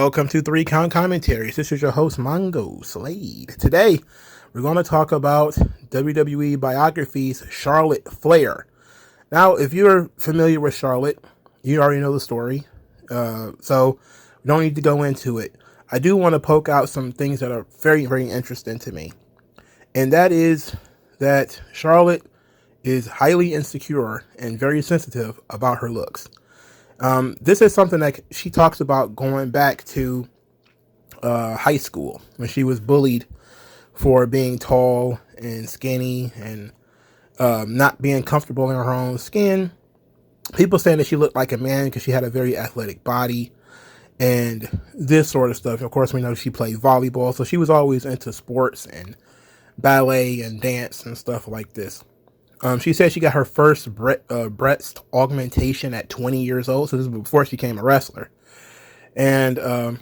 Welcome to 3 Count Commentaries. This is your host, MagMongoSlade. Today, we're going to talk about WWE biographies, Charlotte Flair. Now, if you're familiar with Charlotte, you already know the story, so we don't need to go into it. I do want to poke out some things that are very, very interesting to me, and that is that Charlotte is highly insecure and very sensitive about her looks. This is something that she talks about going back to high school when she was bullied for being tall and skinny and not being comfortable in her own skin. People saying that she looked like a man because she had a very athletic body and this sort of stuff. Of course, we know she played volleyball, so she was always into sports and ballet and dance and stuff like this. She said she got her first breast augmentation at 20 years old. So this was before she became a wrestler. And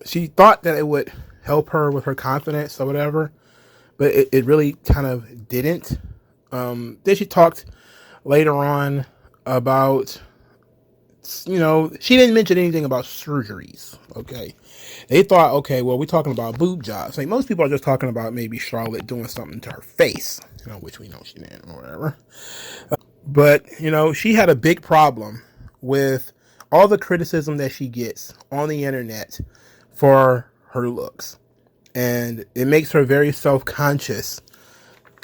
she thought that it would help her with her confidence or whatever. But it really kind of didn't. Then she talked later on about, she didn't mention anything about surgeries. Okay. They thought, okay, well, we're talking about boob jobs. Like most people are just talking about maybe Charlotte doing something to her face, which we know she didn't or whatever. But, she had a big problem with all the criticism that she gets on the internet for her looks. And it makes her very self-conscious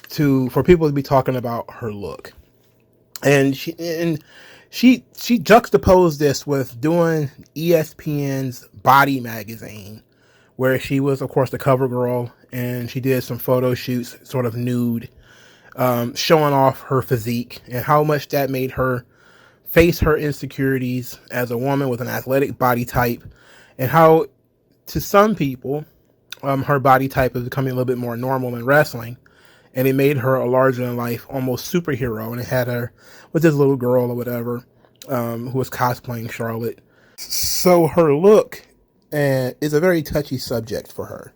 for people to be talking about her look. And she juxtaposed this with doing ESPN's Body magazine, where she was, of course, the cover girl, and she did some photo shoots, sort of nude, showing off her physique and how much that made her face her insecurities as a woman with an athletic body type, and how, to some people, her body type is becoming a little bit more normal in wrestling, and it made her a larger-than-life, almost superhero, and it had her with this little girl or whatever, who was cosplaying Charlotte. So her look is a very touchy subject for her.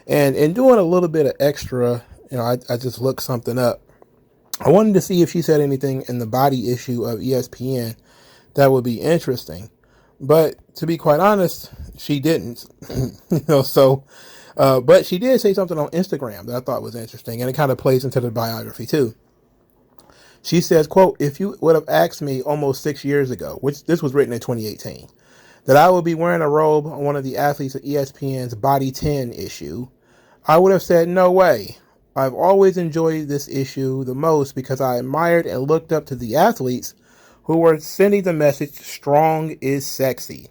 And in doing a little bit of extra, I just looked something up. I wanted to see if she said anything in the body issue of ESPN that would be interesting. But to be quite honest, she didn't. But she did say something on Instagram that I thought was interesting, and it kind of plays into the biography too. She says, quote, "If you would have asked me almost 6 years ago," which this was written in 2018, "that I would be wearing a robe on one of the athletes at ESPN's Body 10 issue, I would have said, no way. I've always enjoyed this issue the most because I admired and looked up to the athletes who were sending the message, strong is sexy.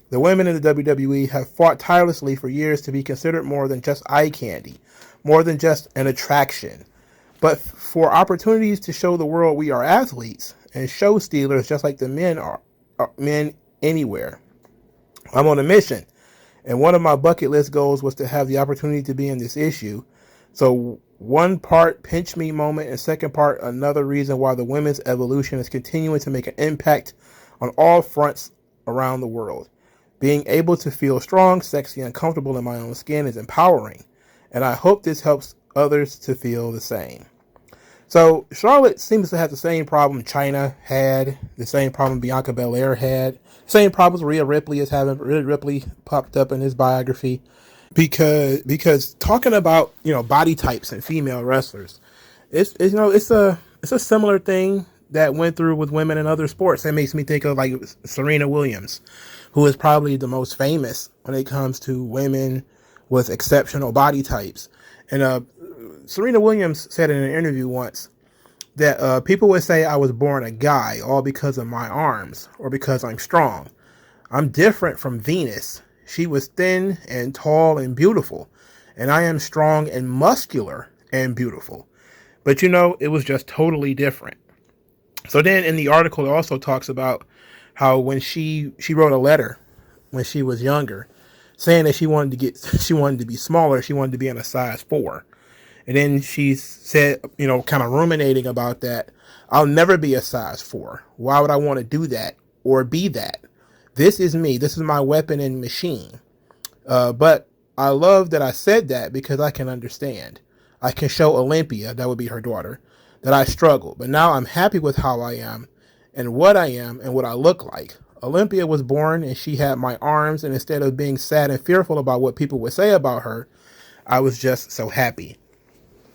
The women in the WWE have fought tirelessly for years to be considered more than just eye candy, more than just an attraction, but for opportunities to show the world we are athletes and show stealers just like the men are men anywhere. I'm on a mission, and one of my bucket list goals was to have the opportunity to be in this issue. So one part pinch me moment, and second part another reason why the women's evolution is continuing to make an impact on all fronts around the world. Being able to feel strong, sexy, and comfortable in my own skin is empowering, and I hope this helps others to feel the same." So Charlotte seems to have the same problem Chyna had, the same problem Bianca Belair had, same problems Rhea Ripley is having. Rhea Ripley popped up in his biography because talking about body types and female wrestlers, it's a similar thing that went through with women in other sports. That makes me think of like Serena Williams, who is probably the most famous when it comes to women with exceptional body types. And Serena Williams said in an interview once that people would say I was born a guy all because of my arms or because I'm strong. I'm different from Venus. She was thin and tall and beautiful, and I am strong and muscular and beautiful. But it was just totally different. So then in the article, it also talks about how when she wrote a letter when she was younger, saying that she wanted to be smaller, she wanted to be in a size 4. And then she said, kind of ruminating about that, I'll never be a size 4. Why would I want to do that or be that? This is me. This is my weapon and machine. But I love that I said that because I can understand. I can show Olympia, that would be her daughter, that I struggle. But now I'm happy with how I am and what I look like. Olympia was born and she had my arms, and instead of being sad and fearful about what people would say about her, I was just so happy.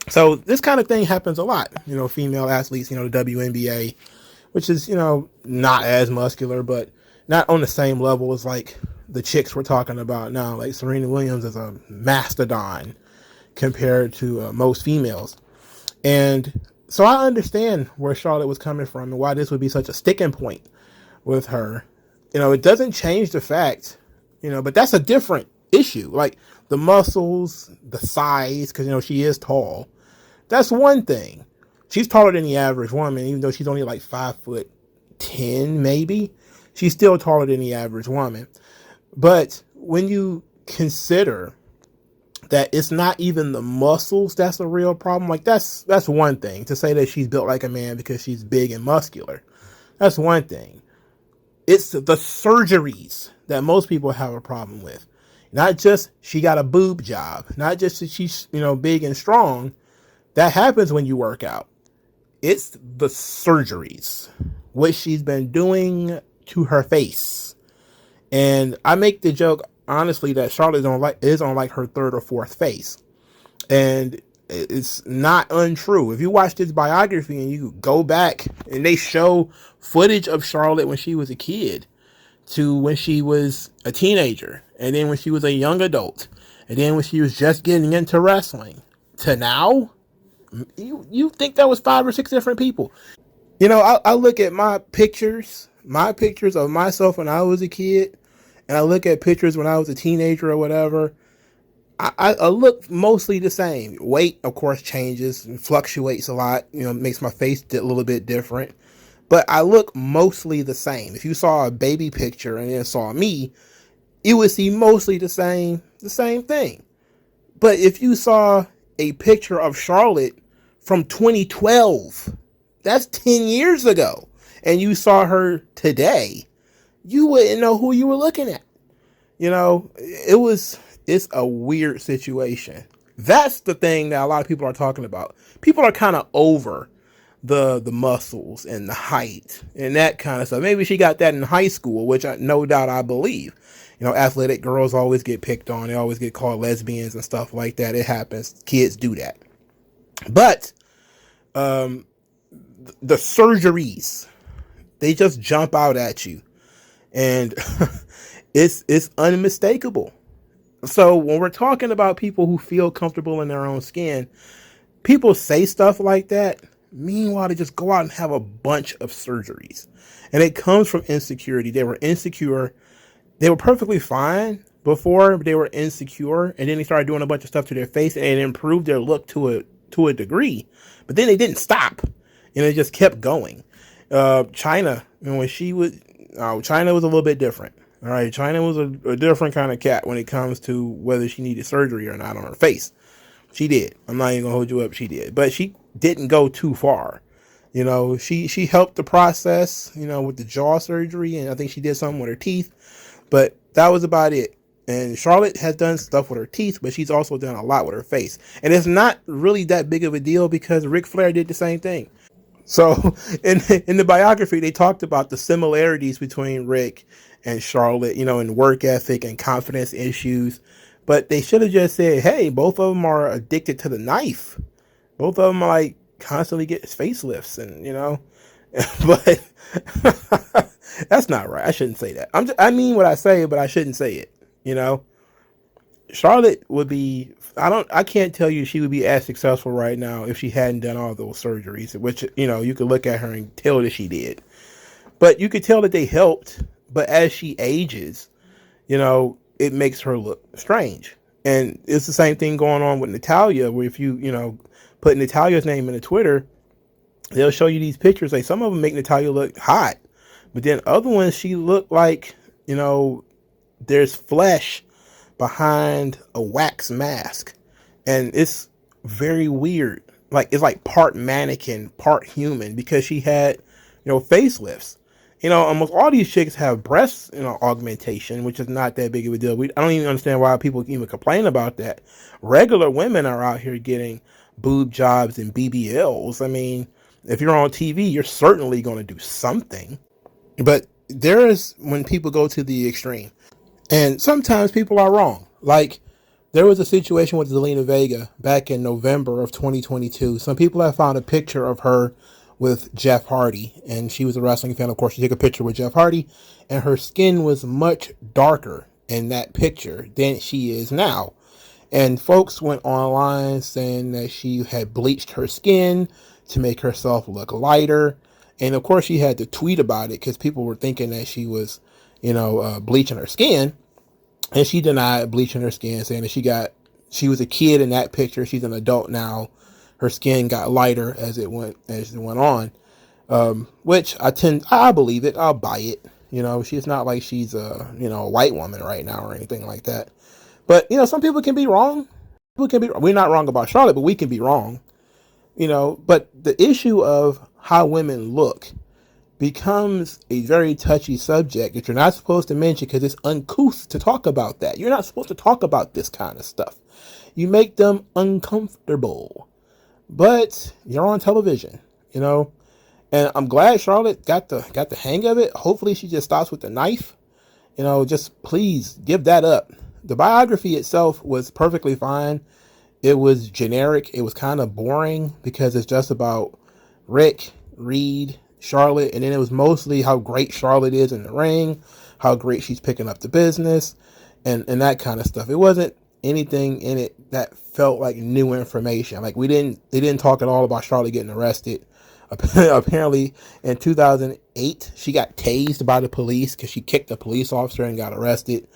So this kind of thing happens a lot. Female athletes, the WNBA, which is, not as muscular, but not on the same level as like the chicks we're talking about now. Like Serena Williams is a mastodon compared to most females. And so I understand where Charlotte was coming from and why this would be such a sticking point with her. It doesn't change the fact, but that's a different issue. Like the muscles, the size, because, she is tall. That's one thing. She's taller than the average woman, even though she's only like 5'10", maybe. She's still taller than the average woman. But when you consider that it's not even the muscles that's a real problem, like that's one thing. To say that she's built like a man because she's big and muscular, that's one thing. It's the surgeries that most people have a problem with. Not just she got a boob job, not just that she's, big and strong. That happens when you work out. It's the surgeries, what she's been doing to her face. And I make the joke, honestly, that Charlotte is on like her third or fourth face. And it's not untrue. If you watch this biography and you go back and they show footage of Charlotte when she was a kid to when she was a teenager, and then when she was a young adult, and then when she was just getting into wrestling, to now, you think that was 5 or 6 different people. I look at my pictures of myself when I was a kid, and I look at pictures when I was a teenager or whatever. I look mostly the same. Weight, of course, changes and fluctuates a lot. Makes my face a little bit different. But I look mostly the same. If you saw a baby picture and then saw me, you would see mostly the same thing. But if you saw a picture of Charlotte from 2012, that's 10 years ago, and you saw her today, you wouldn't know who you were looking at. It's a weird situation. That's the thing that a lot of people are talking about. People are kind of over the muscles and the height and that kind of stuff. Maybe she got that in high school, which no doubt I believe. Athletic girls always get picked on. They always get called lesbians and stuff like that. It happens. Kids do that. But the surgeries, they just jump out at you. And it's unmistakable. So when we're talking about people who feel comfortable in their own skin, people say stuff like that. Meanwhile, they just go out and have a bunch of surgeries. And it comes from insecurity. They were insecure. They were perfectly fine before, but they were insecure. And then they started doing a bunch of stuff to their face, and it improved their look to a degree. But then they didn't stop. And it just kept going. China, when she was... China was a little bit different. All right, China was a different kind of cat when it comes to whether she needed surgery or not on her face. She did. I'm not even gonna hold you up. She did, but she didn't go too far. She helped the process. With the jaw surgery, and I think she did something with her teeth, but that was about it. And Charlotte has done stuff with her teeth, but she's also done a lot with her face, and it's not really that big of a deal because Ric Flair did the same thing. So in the biography, they talked about the similarities between Rick and Charlotte, in work ethic and confidence issues. But they should have just said, hey, both of them are addicted to the knife. Both of them are like constantly get facelifts and, but that's not right. I shouldn't say that. I mean what I say, but I shouldn't say it. Charlotte would be, I can't tell you she would be as successful right now if she hadn't done all those surgeries, which, you could look at her and tell that she did. But you could tell that they helped. But as she ages, it makes her look strange. And it's the same thing going on with Natalya, where if you, put Natalya's name into Twitter, they'll show you these pictures. Like some of them make Natalya look hot, but then other ones, she look like, there's flesh behind a wax mask. And it's very weird. Like, it's like part mannequin, part human, because she had, facelifts. Almost all these chicks have breast, augmentation, which is not that big of a deal. I don't even understand why people even complain about that. Regular women are out here getting boob jobs and BBLs. I mean, if you're on TV, you're certainly going to do something. But there is when people go to the extreme, and sometimes people are wrong. Like, there was a situation with Zelina Vega back in November of 2022. Some people have found a picture of her with Jeff Hardy, and she was a wrestling fan. Of course, she took a picture with Jeff Hardy, and her skin was much darker in that picture than she is now. And folks went online saying that she had bleached her skin to make herself look lighter. And of course, she had to tweet about it because people were thinking that she was, bleaching her skin. And she denied bleaching her skin, saying that she was a kid in that picture. She's an adult now. Her skin got lighter as it went on. Which I believe it. I'll buy it. She's not like she's a white woman right now or anything like that. But, some people can be wrong. We're not wrong about Charlotte, but we can be wrong. But the issue of how women look becomes a very touchy subject that you're not supposed to mention because it's uncouth to talk about that. You're not supposed to talk about this kind of stuff. You make them uncomfortable. But you're on television, And I'm glad Charlotte got the hang of it. Hopefully she just stops with the knife. Just please give that up. The biography itself was perfectly fine. It was generic. It was kind of boring because it's just about Rick, Reed, Charlotte, and then it was mostly how great Charlotte is in the ring, how great she's picking up the business, and that kind of stuff. It wasn't anything in it that felt like new information. Like they didn't talk at all about Charlotte getting arrested. Apparently in 2008 she got tased by the police because she kicked a police officer and got arrested.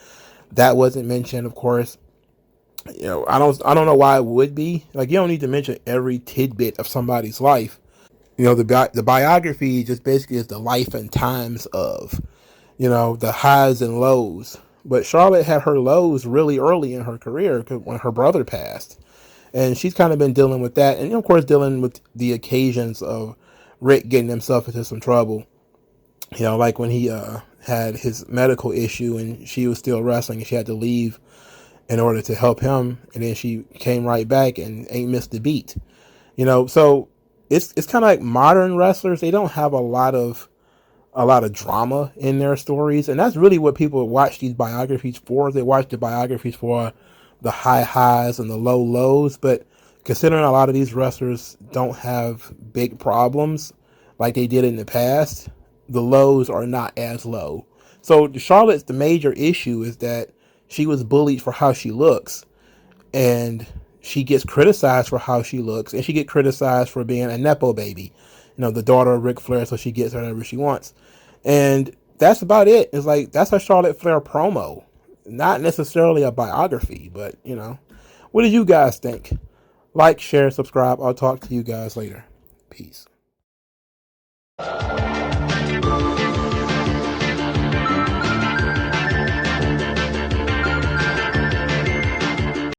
That wasn't mentioned, of course. I don't know why it would be. Like, you don't need to mention every tidbit of somebody's life. The biography just basically is the life and times of, the highs and lows. But Charlotte had her lows really early in her career when her brother passed. And she's kind of been dealing with that. And, of course, dealing with the occasions of Rick getting himself into some trouble. Like when he had his medical issue and she was still wrestling and she had to leave in order to help him. And then she came right back and ain't missed a beat. So it's kind of like modern wrestlers. They don't have a lot of drama in their stories. And that's really what people watch these biographies for. They watch the biographies for the high highs and the low lows. But considering a lot of these wrestlers don't have big problems like they did in the past, the lows are not as low. So Charlotte's the major issue is that she was bullied for how she looks, and she gets criticized for how she looks, and she gets criticized for being a nepo baby, the daughter of Ric Flair, so she gets whatever she wants. And that's about it. It's like, that's a Charlotte Flair promo, not necessarily a biography, but, what do you guys think? Like, share, subscribe. I'll talk to you guys later. Peace.